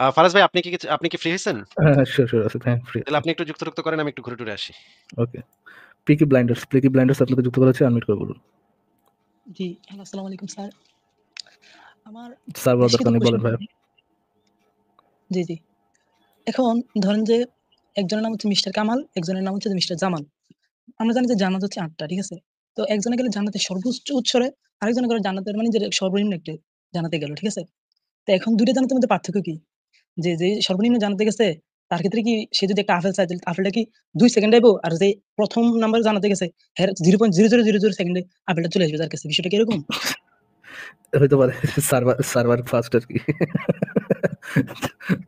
ফারাজ ভাই আপনি কি ফ্রি হয়েছেন? হ্যাঁ, হ্যাঁ, শিওর, শিওর আছে। হ্যাঁ, ফ্রি তাহলে আছি। আপনি একটু যুক্ত করেন, আমি একটু ঘুরে টুরে আসি। ওকে। পিকি ব্লাইন্ডার্স আপনাকে যুক্ত করেছে, আনমিউট করে বলুন। জি, হ্যালো, আসসালামু আলাইকুম স্যার। আমার স্যার বলার বেশ দরকার কিছু নেই, প্রশ্ন বলেন ভাইয়া। থাকবে। জি, জি। এখন ধরেন যে একজনের নাম হচ্ছে মিস্টার কামাল, একজনের নাম হচ্ছে যে মিস্টার জামাল। আমরা জানি যে জান্নাত হচ্ছে ৮ টা, ঠিক আছে? তো একজনে গেলে জান্নাতের সর্বোচ্চ উৎসরে, আরেকজনে গেলে জান্নাতের মানে যে সর্বনিম্ন একটি জান্নাতে গেল, ঠিক আছে? তো এখন ২ টা জান্নাতের মধ্যে পার্থক্য কি? যে সর্বনিম্ন জান্নাতে গেছে তার ক্ষেত্রে কি সে যদি একটা আপেল চায় তাহলে আপেলটা কি ২ সেকেন্ড আইবো? আর যে ১ম নাম্বারে জান্নাতে গেছে এর 0.0000 সেকেন্ডে আপেলটা চলে আসবে তার কাছে। বিষয়টা কি এরকম? হইতে পারে। সার্ভার ফাস্ট আরকি।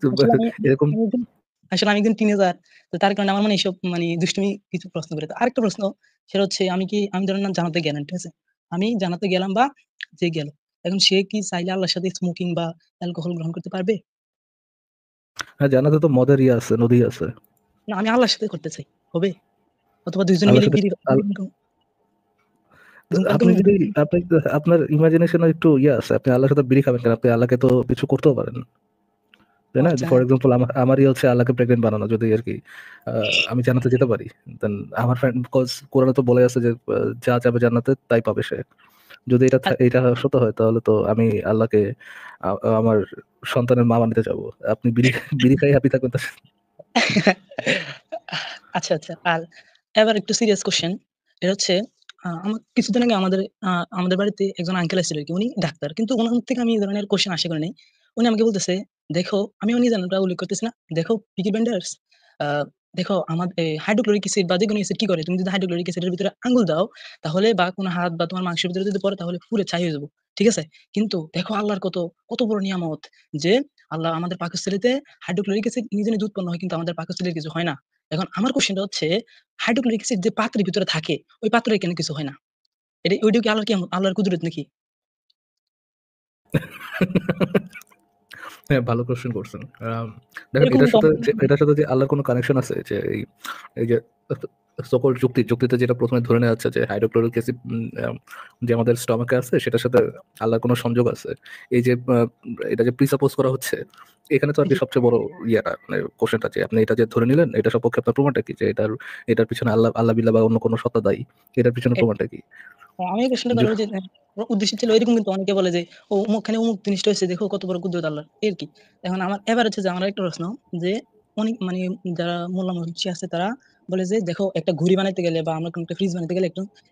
তো আসলে আমি এরকম আমি একজন আসলে আমি একজন টিনেজার। তো তার কারণে আমার মনে এইসব মানে দুষ্টুমি কিছু প্রশ্ন করে। তো আরেকটা প্রশ্ন সেটা হচ্ছে আমি ধরেন না জান্নাতে গেলাম, ঠিক আছে? আমি জান্নাতে গেলাম বা যে গেল। এখন সে কি চাইলে আল্লাহর সাথে স্মোকিং বা অ্যালকোহল গ্রহণ করতে পারবে? হ্যাঁ, জান্নাতে তো মদের ইয়ে আছে, নদী আছে। না, আমি আল্লাহর সাথে করতে চাই। হবে? অথবা ২ জন আল্লাহর মিলে সাথে আল তো ধূমপান আপনি করব? যদি আপনি আপনার ইমাজিনেশন এর একটু ইয়ে আছে। আপনি আল্লাহর সাথে বিড়ি খাবেন কেন? আপনি আল্লাহকে তো কিছু করতেও পারেন। ও তাই না? আচ্ছা, ফর এক্সাম্পল আমারই হচ্ছে আল্লাহকে প্রেগন্যান্ট বানানো যদি আরকি আমি জান্নাতে যেতে পারি। দেন আমার ফ্রেন্ড বিকজ কোরআনে তো বলে আছে যে যা যাবে জান্নাতে তাই পাবে সে। যদি এটা সত্য হয় তাহলে তো আমি আল্লাহকে আ আমার সন্তানের মা বানাতে যাবো। আপনি বিড়ি খাইয়ে হ্যাপি থাকবেন আচ্ছা, আচ্ছা। আর এবার একটু সিরিয়াস কোয়েশ্চেন। এটা হচ্ছে কিছুদিন আগে আমাদের বাড়িতে একজন আঙ্কেল আসছিল আরকি। উনি ডাক্তার। কিন্তু উনার মুখ থেকে আমি এই ধরনের কোয়েশ্চেন আশা করি নাই। উনি আমাকে বলতেছে, "দেখো" আমিও নিজের নামটা উল্লেখ করতেছি না। "দেখো পিকি ব্লাইন্ডার্স, আ দেখো হাইড্রোক্লোরিক অ্যাসিড বা যেকোনো অ্যাসিড কি করে? তুমি যদি হাইড্রোক্লোরিক অ্যাসিডের ভিতরে আঙ্গুল দাও, তাহলে বা কোনো হাত বা তোমার মাংসের ভিতরে যদি পড়ে তাহলে পুড়ে ছাই হয়ে যাবো। ঠিক আছে? কিন্তু দেখো আল্লাহর কত বড় নিয়ামত যে আল্লাহ আমাদের পাকস্থলীতে হাইড্রোক্লোরিক অ্যাসিড নিজে, নিজে উৎপন্ন হয় কিন্তু আমাদের পাকস্থলীর কিছু হয় না। এখন আমার কোয়েশ্চেনটা হচ্ছে হাইড্রোক্লোরিক অ্যাসিড যে পাত্রের ভিতরে থাকে, ওই পাত্রে কেন কিছু হয় না? ওইটাও কি আল্লাহর কুদরত নাকি? হ্যাঁ, ভালো কোয়েশ্চেন করছেন। দেখেন এরকম কিন্তু এটার সাথে যে আল্লাহর কোনো কানেকশন আছে যে এই যে সকল যুক্তিতে যেটা ১ম এ ধরে নেওয়া হচ্ছে যে হাইড্রোক্লোরিক অ্যাসিড যে আমাদের স্টমাকে আছে সেটার সাথে আল্লাহর কোনো সংযোগ আছে। এই যে এটা যে প্রিসাপোজ করা হচ্ছে, এখানে তো আরকি জি, সবচেয়ে বড় ইয়েটা মানে কোয়েশ্চেনটা যে আপনি এটা যে ধরে নিলেন এটা সপক্ষে আপনার প্রমাণটা কি? যে এটার পিছনে আল্লাহ বিল্লাহ বা অন্য কোনো সত্তা দায়ী। এটার পিছনে এক প্রমাণটা কি? আমি এই কোয়েশ্চেনটা য করার যে উদ্দেশ্য ছিল এরকম কিন্তু অনেকে বলে যে, "ও অমুকখানে অমুক জিনিসটা হইছে দেখো কত বড় কুদরত আল্লাহর।" আরকি। এখন এবার হচ্ছে যে আমার আরেকটা প্রশ্ন যে অনেক মানে যারা মোল্লা মুন্সি আছে তারা বলে যে, "দেখো একটা ঘড়ি বানাইতে গেলে বা আমরা কোনো একটা ফ্রিজ বানাইতে গেলে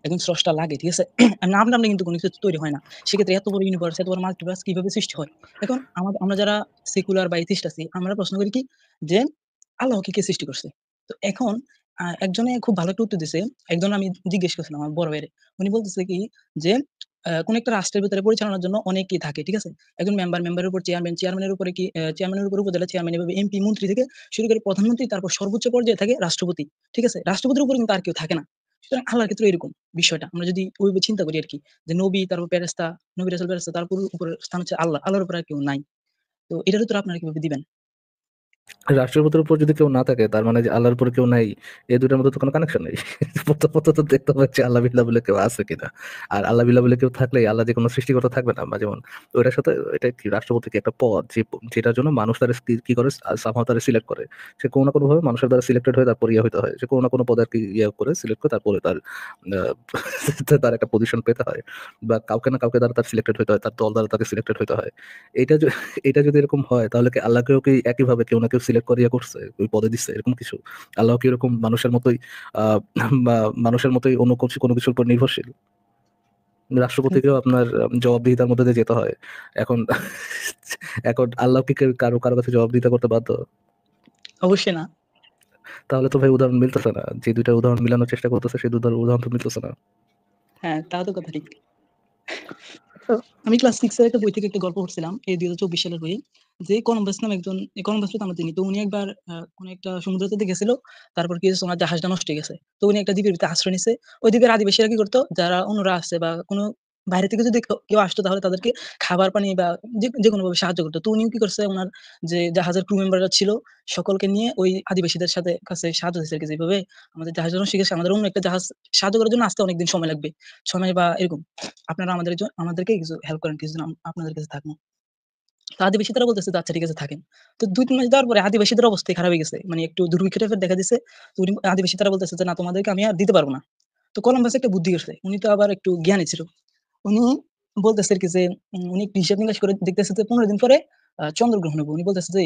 একজন স্রষ্টা লাগে।" ঠিক আছে? আর নামে কিন্তু কোনো কিছু তৈরি হয় না। সেক্ষেত্রে এত বড় ইউনিভার্স, এত বড় মাল্টিভার্স কিভাবে সৃষ্টি হয়? এখন আমরা যারা সেকুলার বা এথিস্ট আছি আমরা প্রশ্ন করি কি যে, আল্লাহকে কে সৃষ্টি করছে? তো এখন একজনে খুব ভালো একটা উত্তর দিছে। একজন আমি জিজ্ঞেস করছিলাম আমার বড় ভাইরে। উনি বলতেছে কি যে, কোন একটা রাষ্ট্রের ভেতরে পরিচালনার জন্য অনেকেই থাকে। ঠিক আছে? একজন মেম্বারের উপর চেয়ারম্যান, চেয়ারম্যানের উপরে চেয়ারম্যানের উপর উপজেলা চেয়ারম্যান এভাবে এমপি, মন্ত্রী থেকে শুরু করে প্রধানমন্ত্রী তারপর সর্বোচ্চ পর্যায়ে থাকে রাষ্ট্রপতি। ঠিক আছে? রাষ্ট্রপতির উপরে কিন্তু আর কেউ থাকে না। সুতরাং আল্লাহর ক্ষেত্রেও এরকম বিষয়টা। আমরা যদি ওইভাবে চিন্তা করি আরকি যে নবী, তারপর ফেরেশতা, নবী, রাসূল, ফেরেশতা তারপর উপরে স্থান হচ্ছে আল্লাহ। আল্লাহর উপরে আর কেউ নাই। তো এটার উত্তর আপনারা কিভাবে দিবেন? রাষ্ট্রপতির উপর যদি কেউ না থাকে তার মানে যে আল্লাহর উপরে কেউ নাই, এই ২ টার মধ্যে তো কোনো কানেকশন নেই। প্রথমত তো দেখতে হবে যে আল্লাহ বিল্লাহ বলে কেউ আছে কিনা। আর আল্লাহ বিল্লাহ বলে কেউ থাকলেই আল্লাহ যে কোনো সৃষ্টিকর্তা থাকবে না। বা যেমন ওইটার সাথে এটা কি রাষ্ট্রপতি কি একটা পদ যেটার জন্য মানুষ তারে কি করে somehow তারে সিলেক্ট করে। সে কোনো না কোনোভাবে মানুষের দ্বারা সিলেক্টেড হয়ে তারপর ইয়ে হইতে হয়। সে কোনো না কোনো পদে আরকি ইয়ে করে সিলেক্ট করে তারপরে আ তার একটা পজিশন পেতে হয়। বা কাউকে না কাউকে দ্বারা তার সিলেক্টেড হইতে হয়। তার দল দ্বারা তাকে সিলেক্টেড হইতে হয়। এটা য এটা যদি এরকম হয় তাহলে কি আল্লাহকেও কি একইভাবে কেউ না কেউ সিলেক্ট করিয়া করছে, ওই পদে দিচ্ছে এরকম কিছু? আল্লাহ কি এরকম মানুষের মতোই আ বা মানুষের মতোই অন্য কোনো কিছুর উপর নির্ভরশীল? রাষ্ট্রপতিকেও আপনার জবাবদিহিতার মধ্যে দিয়ে যেতে হয়। এখন এখন আল্লাহ কি কারো কাছে জবাবদিহিতা করতে বাধ্য? অবশ্যই না। তাহলে তো ভাই উদাহরণ মিলতেছে না। যে ২ টা উদাহরণ মিলানোর চেষ্টা করতেছে সেই ২ টার উদাহরণ তো মিলতেছে না। হ্যাঁ, তাও তো কথা ঠিক। তো আমি ক্লাস 6 এর একটা বই থেকে একটা গল্প পড়ছিলাম। এই ২০২৪ সালের বই। যে কলম্বাস নামে একজন কলম্বাসকে তো আমরা চিনি। তো উনি একবার কোন একটা সমুদ্রতীরে গেছিল। তারপর কি হয়েছে উনার জাহাজটা নষ্ট হয়ে গেছে। তো উনি একটা দ্বীপের ভিতরে আশ্রয় নিছে। ওই দ্বীপের আদিবাসীরা কি করতো? যারা অন্যরা আছে বা কোন বাইরে থেকে যদি কেউ আসতো তাহলে তাদেরকে খাবার পানি বা যেকোনোভাবে সাহায্য করতো। তো উনিও কি করছে উনার যে জাহাজের ক্রু মেম্বাররা ছিল সকলকে নিয়ে ওই আদিবাসীদের সাথে সাহায্য দিছে আরকি। যেভাবে আমাদের জাহাজ নষ্ট হয়ে গেছে আমাদের অন্য একটা জাহাজ সাহায্য করার জন্য আসতে অনেকদিন সময় লাগবে। সময় বা এরকম। আপনারা আমাদেরকে কিছু হেল্প করেন, কিছুদিন আপনাদের কাছে থাকবো। তো আদিবাসীরা বলতেছে যে, "আচ্ছা ঠিক আছে থাকেন।" তো ২-৩ মাস দেওয়ার পরে আদিবাসীদের অবস্থাই খারাপ হয়ে গেছে। মানে একটু দুর্ভিক্ষ টাইপের দেখা দিছে। তো উনি আদিবাসী তারা বলতেছে যে, "না তোমাদেরকে আমি আর দিতে পারব না।" তো কলম্বাস একটা বুদ্ধি করছে। উনি তো আবার একটু জ্ঞানী ছিল। উনি বলতেছে আরকি যে উনি একটু হিসাব নিকাশ করে দেখতেছে যে ১৫ দিন পরে চন্দ্রগ্রহণ হবে। উনি বলতেছে যে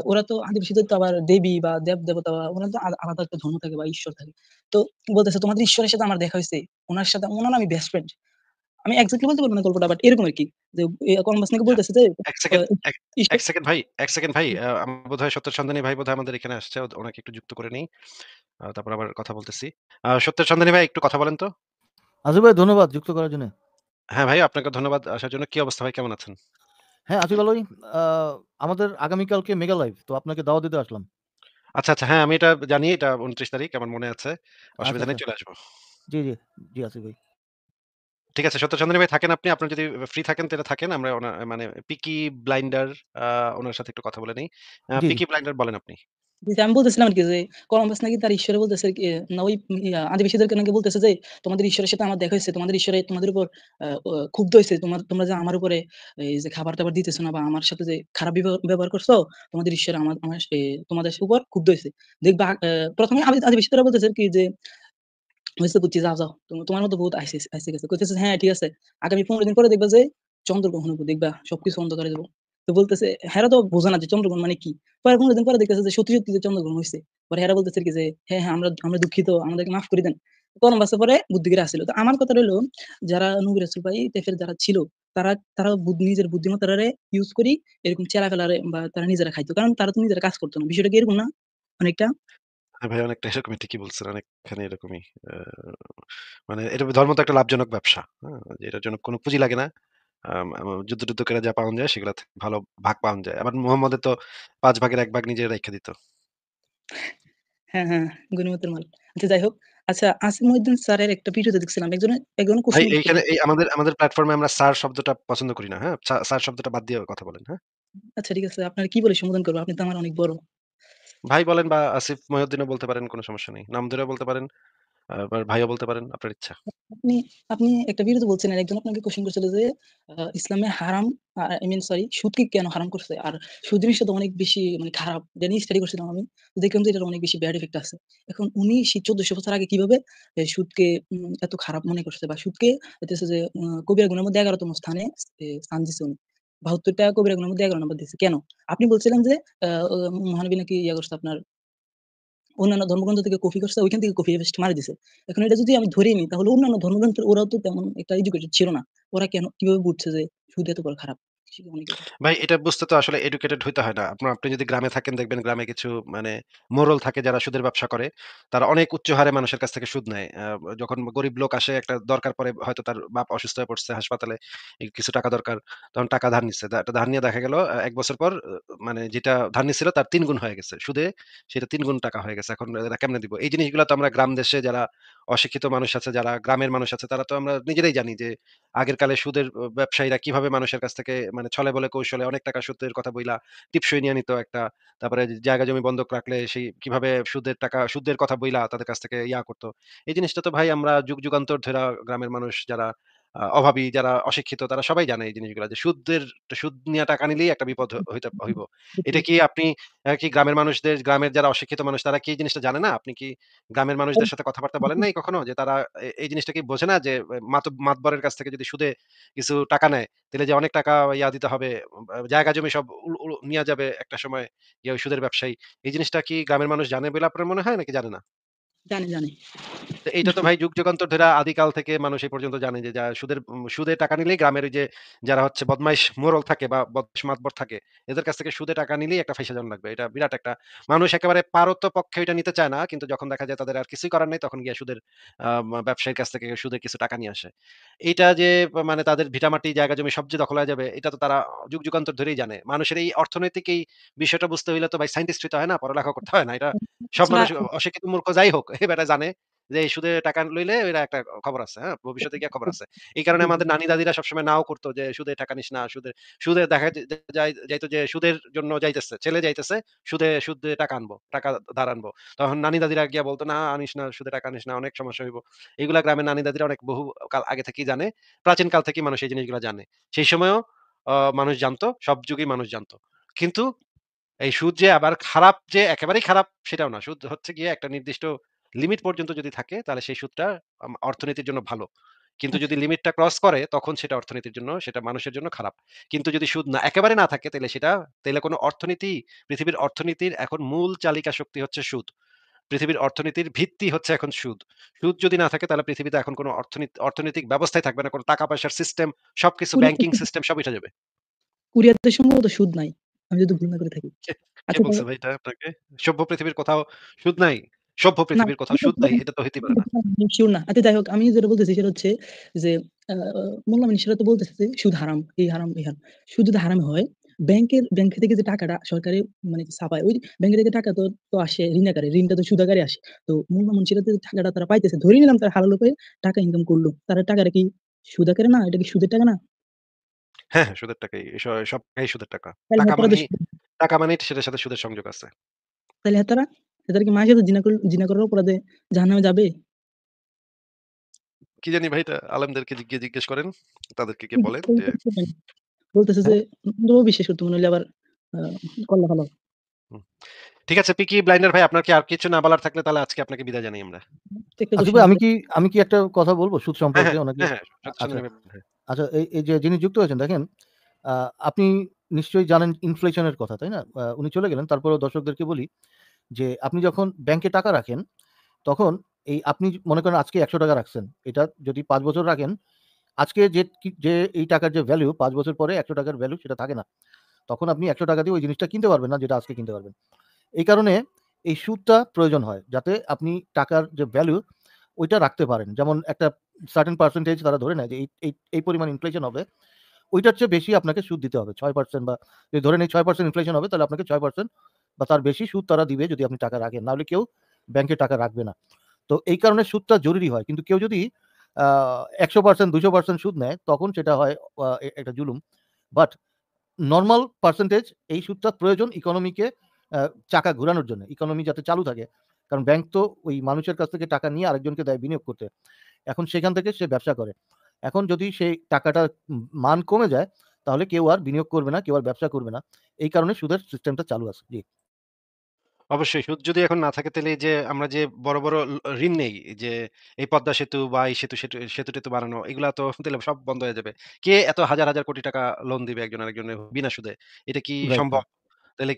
ওরা তো আদিবাসীদের তো আবার দেবী বা দেব-দেবতা বা ওনার তো আলাদা একটা ধর্ম থাকে বা ঈশ্বর থাকে। তো বলতেছে তোমাদের ঈশ্বরের সাথে আমার দেখা হইছে। উনার সাথে উনার না আমি বেস্ট ফ্রেন্ড। আমি এক্সাক্টলি বলতে পারব না গল্পটা বাট এরকম আরকি। যে কলম্বাস নাকি আচ্ছা। বলতেছে যে ১ আ সেকেন্ড ১ ঈশ্বর সেকেন্ড ভাই, ১ সেকেন্ড ভাই। হুম, আমার বোধহয় সত্যের সন্ধানী ভাই বোধহয় আমাদের এখানে আসছে। ওনাকে একটু যুক্ত করে নেই। তারপর আবার কথা বলতেছি। সত্যের সন্ধানী ভাই একটু কথা বলেন তো? আসিফ ভাই ধন্যবাদ যুক্ত করার জন্যে। হ্যাঁ ভাই, আপনাকে ধন্যবাদ আসার জন্য। কি অবস্থা ভাই, কেমন আছেন? হ্যাঁ, আছি ভালোই। আ আমাদের আগামীকালকে মেগা লাইভ। তো আপনাকে দাওয়াত দিতে আসলাম। আচ্ছা, আচ্ছা। হ্যাঁ, আমি এটা জানি। এটা ২৯ তারিখ আমার মনে আছে। আচ্ছা, অসুবিধা নেই, আচ্ছা। চলে আসবো। জি, জি। জি, আসিফ ভাই। ঠিক আছে, সত্যের সন্ধানী ভাই থাকেন আপনি। আপনার যদি ফ্রি থাকেন তাহলে থাকেন। আমরা মানে পিকি ব্লাইন্ডার আ উনার সাথে একটু কথা বলে নেই। জি, জি। পিকি ব্লাইন্ডার বলেন আপনি। জি, জি, আমি বলতেছিলাম আরকি যে কলম্বাস নাকি তার ঈশ্বরে বলতেছে কি না ওই আদিবাসীদেরকে নাকি বলতেছে যে, "তোমাদের ঈশ্বরের সাথে আমার দেখা হইছে। তোমাদের ঈশ্বরে তোমাদের উপর ক্ষুব্ধ হইছে। তোমরা যে আমার উপরে এই যে খাবার-টাবার দিতেছ না বা আমার সাথে যে খারাপ ব্যবহার করছো, তোমাদের ঈশ্বর আমার আমার তোমাদের উপর ক্ষুব্ধ হইছে।" দেখবা ১ম এ আদিবাসীরা বলতেছে কি যে, "হইছে বুঝছি যাও, যাও। তোমার মতো বহুত আইছে গেছে।" কইতেছে, "হ্যাঁ, ঠিক আছে। আগামী ১৫ দিন পরে দেখবা যে চন্দ্রগ্রহণ হইব। দেখবা সবকিছু অন্ধকার হয়ে যাবো।" তো বলতেছে হেরা তো বোঝে না যে চন্দ্রগ্রহণ মানে কি? পরে ১৫ দিন পরে দেখতেছে যে সত্যি, সত্যি যে চন্দ্রগ্রহণ হইছে। পরে হেরা বলতেছে কি যে, "হ্যাঁ, হ্যাঁ, আমরা দুঃখিত। আমাদেরকে মাফ করে দেন।" কলম্বাসে পরে বুদ্ধি করে আসছিল। তো আমার কথা রইলো যারা নবী রাসূল বা এই টাইপের যারা ছিল তারা নিজের বুদ্ধিমত্তারে ইউজ করি এরকম চেলা ফেলারে বা তারা নিজেরা খাইতো। কারণ তারা তো নিজেরা কাজ করত না। বিষয়টা কি এরকম না? অনেকটা? হ্যাঁ ভাই, অনেকটা এরকমই, ঠিকই বলছেন। অনেকখানি এরকমই। আ মানে এটা ধর্ম তো একটা লাভজনক ব্যবসা। হ্যাঁ? এটার জন্য কোন পুঁজি লাগে না। যুদ্ধ-টুদ্ধ করে যা পাওয়া যায় সেগুলা থেকে ভালো ভাগ পাওয়া যায়। আবার মুহাম্মদের তো ৫ ভাগের ১ ভাগ নিজে রাইখা দিত। হ্যাঁ, হ্যাঁ, গনিমতের মাল। আচ্ছা যাই হোক। আচ্ছা আসিফ মহিউদ্দিন স্যারের একটা ভিডিওতে দেখছিলাম। একজনে ভাই কোয়েশ্চেন করছিল এইখানে এই আমাদের প্ল্যাটফর্মে আমরা স্যার শব্দটা পছন্দ করি না। হ্যাঁ? স্যার শব্দটা বাদ দিয়ে কথা বলেন। হ্যাঁ? আচ্ছা ঠিক আছে আপনার কি বলে সম্বোধন করব? আপনি তো আমার অনেক বড়। ভাই বলেন বা আসিফ মহিউদ্দিনও বলতে পারেন, কোন সমস্যা নেই। নাম ধরেও বলতে পারেন। আবার ভাইও বলতে পারেন। আপনার ইচ্ছা। আপনি আপনি একটা ভিডিওতে বলছিলেন একজন আপনাকে কোয়েশ্চেন করছিল যে ইসলামে হারাম আই মিন সরি সুদকে কেন হারাম করছে? আর সুদ জিনিসটা তো অনেক বেশি মানে খারাপ। এটা নিয়ে স্টাডি করছিলাম আমি। দেখলাম যে এটার অনেক বেশি ব্যাড ইফেক্ট আছে। এখন উনি সেই ১৪০০ বছর আগে কিভাবে সুদকে এত খারাপ মনে করছে বা সুদকে হইতেছে যে কবিরা গুনাহের মধ্যে ১১ তম স্থানে স্থান দিছে উনি। ৭২ টা কবিরা গুনাহের মধ্যে ১১ নম্বর দিছে। কেন? আপনি বলছিলেন যে আ ও মহানবী নাকি ইয়া করছে আপনার অন্যান্য ধর্মগ্রন্থ থেকে কপি করছে, ওইখান থেকে কপি পেস্ট মারি দিছে। এখন এটা যদি আমি ধরেই নিই তাহলে অন্যান্য ধর্মগ্রন্থের ওরাও তো তেমন একটা এডুকেটেড ছিল না। ওরা কেন কিভাবে বুঝছে যে সুদ এত বড় খারাপ? শিখে অনেকে এটা। ভাই এটা বুঝতে তো আসলে এডুকেটেড হইতে হয় না। আপনি যদি গ্রামে থাকেন দেখবেন গ্রামে কিছু মানে মোড়ল থাকে যারা সুদের ব্যবসা করে। তারা অনেক উচ্চ হারে মানুষের কাছ থেকে সুদ নেয়। যখন গরিব লোক আসে একটা দরকার পড়ে, হয়তো তার বাপ অসুস্থ হয়ে পড়ছে হাসপাতালে, কিছু টাকা দরকার। তখন টাকা ধার নিচ্ছে। ধার নিয়ে দেখা গেল ১ বছর পর মানে যেটা ধার নিচ্ছিল তার ৩ গুণ হয়ে গেছে। সুদে সেটা ৩ গুণ টাকা হয়ে গেছে। এখন এরা কেমনে দিব? এই জিনিসগুলা তো আমরা গ্রাম দেশে যারা অশিক্ষিত মানুষ আছে, যারা গ্রামের মানুষ আছে তারা তো আমরা নিজেরাই জানি যে আগের কালে সুদের ব্যবসায়ীরা কিভাবে মানুষের কাছ থেকে মানে ছলে বলে কৌশলে অনেক টাকা সুদের কথা বইলা টিপসই নিয়ে নিত একটা। তারপরে জায়গা জমি বন্ধক রাখলে সেই কিভাবে সুদের কথা বইলা তাদের কাছ থেকে ইয়া করত। এই জিনিসটা তো ভাই আমরা যুগান্তর ধইরা গ্রামের মানুষ যারা অভাবী, যারা অশিক্ষিত তারা সবাই জানে এই জিনিসগুলা যে সুদ নিয়া টাকা নিলেই একটা বিপদ হইব। বুঝতে এটা কি পেরেছি। আপনি কি গ্রামের যারা অশিক্ষিত মানুষ তারা কি এই জিনিসটা জানে না? আপনি কি গ্রামের মানুষদের সাথে কথাবার্তা বলেন নাই কখনো? যে তারা এই জিনিসটা কি বোঝে না যে মাতবরের কাছ থেকে যদি সুদে কিছু টাকা নেয়, তাইলে যে অনেক টাকা ইয়া দিতে হবে, জায়গা জমি সব নিয়া যাবে একটা সময় ওই সুদের ব্যবসায়ী। এই জিনিসটা কি গ্রামের মানুষ জানে বলে আপনার মনে হয় নাকি জানে না? জানি, জানি। তো এইটা তো ভাই যুগান্তর ধইরা আদিকাল থেকে মানুষ এই পর্যন্ত জানে যে সুদে টাকা নিলেই গ্রামের ওই যে যারা হচ্ছে বদমাইশ মোড়ল থাকে বা বদমাইশ মাতবর থাকে, এদের কাছ থেকে সুদে টাকা নিলেই একটা ফাইসা যাওয়ান লাগবে। এটা বিরাট একটা মানুষ একেবারে পারতপক্ষে এটা নিতে চায় না। কিন্তু যখন দেখা যায় তাদের আর কিছুই করার নাই তখন গিয়ে সুদের ব্যবসায়ীর কাছ থেকে সুদে কিছু টাকা নিয়ে আসে। এইটা যে মানে তাদের ভিটামাটি জায়গা জমি সব যে দখল হয়ে যাবে এটা তো তারা যুগান্তর ধরেই জানে। মানুষের এই অর্থনৈতিক এই বিষয়টা বুঝতে হইলে তো ভাই সায়েন্টিস্ট হইতে হয় না, পড়ালেখা করতে হয় না। এটা সব আসলে মানুষ অশিক্ষিত মূর্খ যাই হোক, এই বেটা জানে যে এই সুদে টাকা লইলে এরা একটা খবর আছে, হ্যাঁ? ভবিষ্যতে গিয়ে খবর আছে। এই কারণে জি, জি। আমাদের নানি-দাদিরা সবসময় নাও করত যে সুদে টাকা নিস না। সুদে দেখা যাইতো যে সুদের জন্য যাইতেছে। ছেলে যাইতেছে সুদে টাকা আনবো, টাকা ধার আনবো। তখন নানি-দাদিরা গিয়া বলত, "না আনিস না, সুদে টাকা আনিস না, অনেক সমস্যা হইব।" এগুলা গ্রামের নানি-দাদিরা অনেক বহু কাল আগে থেকেই জানে। প্রাচীন কাল থেকেই মানুষ এই জিনিসগুলা জানে। সেই সময়ও মানুষ জানতো, সব যুগেই মানুষ জানতো। কিন্তু এই সুদ যে আবার খারাপ যে একেবারেই খারাপ সেটাও না। সুদ হচ্ছে গিয়ে একটা নির্দিষ্ট লিমিট পর্যন্ত যদি থাকে তাহলে সেই সুদটা অর্থনীতির জন্য ভালো। কিন্তু আচ্ছা। যদি লিমিটটা ক্রস করে তখন সেটা অর্থনীতির জন্য সেটা মানুষের জন্য খারাপ। কিন্তু যদি সুদ না একেবারে না থাকে তাইলে কোনো পৃথিবীর অর্থনীতির এখন মূল চালিকা শক্তি হচ্ছে সুদ। পৃথিবীর অর্থনীতির ভিত্তি হচ্ছে এখন সুদ। সুদ যদি না থাকে তাহলে পৃথিবীতে এখন কোনো অর্থনৈতিক ব্যবস্থাই থাকবে না। কোনো টাকা-পয়সার সিস্টেম, সবকিছু ব্যাংকিং কোরিয়াতে সিস্টেম সব উঠে যাবে। কোরিয়াতে সম্ভবত সুদ নাই। আমি যদি ভুল না করে থাকি। কে, কে আচ্ছা বলছে ভাই এটা আপনাকে? সভ্য পৃথিবীর কোথাও সুদ নাই? সভ্য না, পৃথিবীর কোথাও সুদ নাই। এটা তো হইতেই পারে না। আমি সিউর না। আচ্ছা যাই হোক আমি যেটা বলতেছি সেটা হচ্ছে যে আ মোল্লা মানিক তো বলতেছে যে সুদ হারাম, এই হারাম, এই হারাম। সুদ যদি হারাম হয় ব্যাংক থেকে যে টাকাটা সরকারে মানে ছাপায় ওই ব্যাংক থেকে টাকা তো আসে ঋণ আকারে। ঋণটা তো সুদ আকারে আসে। তো মোল্লা মনিষীরা যে টাকাটা তারা পাইতেছে ধরে নিলাম তারা হালাল উপায়ে টাকা ইনকাম করলো। তারা টাকাটা কি সুদ আকারে না? এটা কি সুদের টাকা না? হ্যাঁ, হ্যাঁ, সুদের টাকাই। সব টাকাই সুদের টাকা। তাইলে টাকা হেতারা তো মানেই টাকা মানেই সেটার সাথে সুদের সংযোগ আছে। তাইলে হেতারা কি মায়ের সাথে জিনা করার অপরাধে জাহান্নামে যাবে? কি জানি ভাই এটা আলেমদেরকে গিয়ে জিজ্ঞেস করেন। তাদেরকে গিয়ে বলেন যে বলতেছে যে হ্যাঁ? বিশ্বাস করতে মনে হইলে আবার আ করলে ভালো। হুম। ঠিক আছে পিকি ব্লাইন্ডার ভাই আপনার কি আর কিছু না বলার থাকলে তাহলে আজকে আপনাকে বিদায় জানাই আমরা। একটা আসিফ কোয়েশ্চেন ভাই আছে। আমি কি একটা কথা বলব সুদ হ্যাঁ, সম্পর্কে হ্যাঁ, ওনাকে? হ্যাঁ, হ্যাঁ, সত্যি শুনে আচ্ছা, নেবেন। হ্যাঁ। আচ্ছা এই যে যিনি যুক্ত হয়েছেন দেখেন, আ আপনি নিশ্চয়ই জানেন ইনফ্লেশন এর কথা, তাই না? উনি চলে গেলেন তারপরেও দর্শকদেরকে বলি যে আপনি যখন ব্যাংকে টাকা রাখেন, তখন এই আপনি মনে করেন আজকে ৳১০০ রাখছেন। এটা যদি ৫ বছর রাখেন, আজকে যে এই টাকার যে ভ্যালু ৫ বছর পরে ৳১০০ র ভ্যালু সেটা থাকে না। তখন আপনি ৳১০০ দিয়ে ওই জিনিসটা কিনতে পারবেন না যেটা আজকে কিনতে পারবেন। এই কারণে এই সুদটা প্রয়োজন হয়। যাতে আপনি টাকার যে ভ্যালু ওইটা রাখতে পারেন। যেমন একটা সার্টেন পার্সেন্টেজ তারা ধরে নেয় যে এই পরিমাণ ইনফ্লেশন হবে। ওইটার চেয়ে বেশি আপনাকে সুদ দিতে হবে। ৬% বা যদি ধরে নেই ৬% ইনফ্লেশন হবে তাহলে আপনাকে ৬% বা তার বেশি সুদ তারা দিবে যদি আপনি টাকা রাখেন। না হলে কেউ ব্যাংকে টাকা রাখবে না। তো এই কারণে সুদটা জরুরি হয়। কিন্তু কেউ যদি আ ১০০% ২০০% সুদ নেয় তখন সেটা হয় একটা জুলুম। বাট নরমাল পার্সেন্টেজ এই সুদটা প্রয়োজন ইকোনমিকে আ চাকা ঘুরানোর জন্য। ইকোনমি যাতে চালু থাকে। কারণ ব্যাংক তো ওই মানুষের কাছ থেকে টাকা নিয়ে আরেকজনকে দেয় বিনিয়োগ করতে। এখন সেখান থেকে সে ব্যবসা করে। এখন যদি সেই টাকাটার মান কমে যায়, তাহলে কেউ আর বিনিয়োগ করবে না, কেউ আর ব্যবসা করবে না। এই কারণে সুদের সিস্টেমটা চালু আছে। জি। অবশ্যই সুদ যদি এখন না থাকে তাহলে এই যে আমরা যে বড় ঋণ নেই যে এই পদ্মা সেতু বা এই সেতু-টেতু বানানো এগুলা তো তাহলে সব বন্ধ হয়ে যাবে। কে এত হাজার কোটি টাকা লোন দিবে একজন আরেকজনের বিনা সুদে? এটা কি রাইট, সম্ভব? রাইট। তাহলে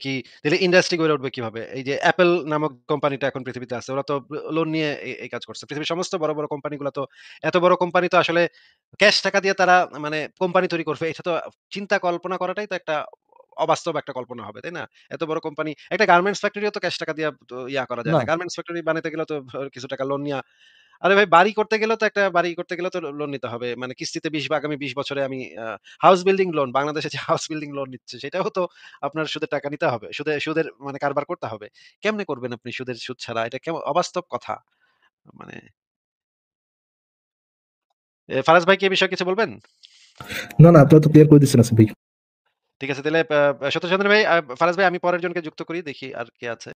ইন্ডাস্ট্রি গড়ে উঠবে কিভাবে? এই যে Apple নামক কোম্পানিটা এখন পৃথিবীতে আছে। ওরা তো লোন নিয়ে এই কাজ করছে। পৃথিবীর সমস্ত বড় কোম্পানিগুলো তো এত বড় কোম্পানি তো আসলে ক্যাশ টাকা দিয়ে তারা মানে কোম্পানি তৈরি করবে। এটা তো চিন্তা কল্পনা করাটাই তো একটা অবাস্তব একটা কল্পনা হবে, তাই না? এত বড় কোম্পানি একটা গার্মেন্টস ফ্যাক্টরিও তো ক্যাশ টাকা দিয়া তো করা যায় না, না। গার্মেন্টস ফ্যাক্টরি বানাইতে গেলেও তো কিছু টাকা লোন নিয়া আরে ভাই বাড়ি করতে গেলেও তো লোন নিতে হবে। মানে কিস্তিতে ২০ বা আগামী ২০ বছরে আমি হাউস বিল্ডিং লোন বাংলাদেশে যে হাউস বিল্ডিং লোন নিচ্ছে সেটাও তো আপনার সুদের টাকা নিতে হবে। সুদের মানে কারবার করতে হবে। কেমনে করবেন আপনি সুদ ছাড়া? এটা অবাস্তব কথা। মানে ফারাজ ভাই কি এ বিষয়ে কিছু বলবেন? না, আপনারা তো ক্লিয়ার করে দিচ্ছেন আসিফ ভাই। ঠিক আছে তাহলে সত্যেন্দ্র ভাই ফারাজ ভাই আমি পরের জনকে যুক্ত করি দেখি আর কে আছে।